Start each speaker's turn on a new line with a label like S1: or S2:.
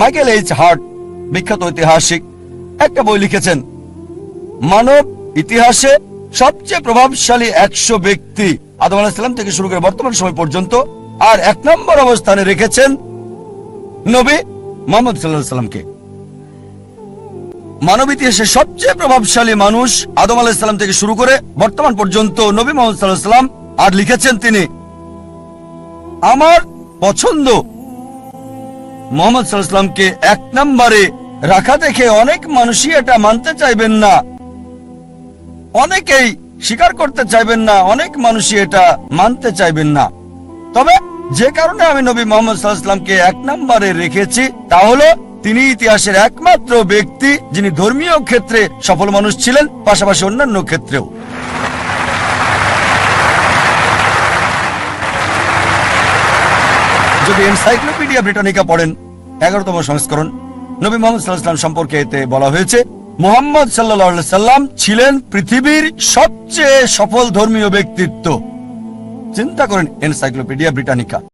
S1: Michael H heart বিখ্যাত ঐতিহাসিক একটা বই লিখেছেন, মানব ইতিহাসে সবচেয়ে প্রভাবশালী 100 ব্যক্তি আদম আলাইহিস সালাম থেকে শুরু করে বর্তমান সময় পর্যন্ত। আর 1 নম্বর অবস্থানে রেখেছেন নবী মুহাম্মদ সাল্লাল্লাহু আলাইহি সাল্লামকে। মানব ইতিহাসে সবচেয়ে প্রভাবশালী মানুষ আদম আলাইহিস সালাম থেকে শুরু করে বর্তমান পর্যন্ত নবী মুহাম্মদ সাল্লাল্লাহু আলাইহি সাল্লাম। আর লিখেছেন তিনি, আমার পছন্দ মুহাম্মদ সাল্লাল্লাহু আলাইহি সাল্লামকে 1 নম্বরে রাখা দেখে অনেক মানুষই এটা মানতে চাইবেন না, অনেকেই স্বীকার করতে চাইবেন না, অনেক মানুষই এটা মানতে চাইবেন না। তবে যে কারণে আমি নবী মুহাম্মদ সাল্লাল্লাহু আলাইহি সাল্লামকে 1 নম্বরে রেখেছি তা হলো তিনি ইতিহাসের একমাত্র ব্যক্তি যিনি ধর্মীয় ক্ষেত্রে সফল মানুষ ছিলেন, পাশাপাশি অন্যান্য ক্ষেত্রেও। যদি এনসাইক্লোপিডিয়া ব্রিটানিকা পড়েন 11তম সংস্করণ, নবী মুহাম্মদ সাল্লাল্লাহু আলাইহি সাল্লাম সম্পর্কে এতে বলা হয়েছে, মুহাম্মদ সাল্লাল্লাহু আলাইহি সাল্লাম ছিলেন পৃথিবীর সবচেয়ে সফল ধর্মীয় ব্যক্তিত্ব। চিন্তা করেন, এনসাইক্লোপিডিয়া ব্রিটানিকা।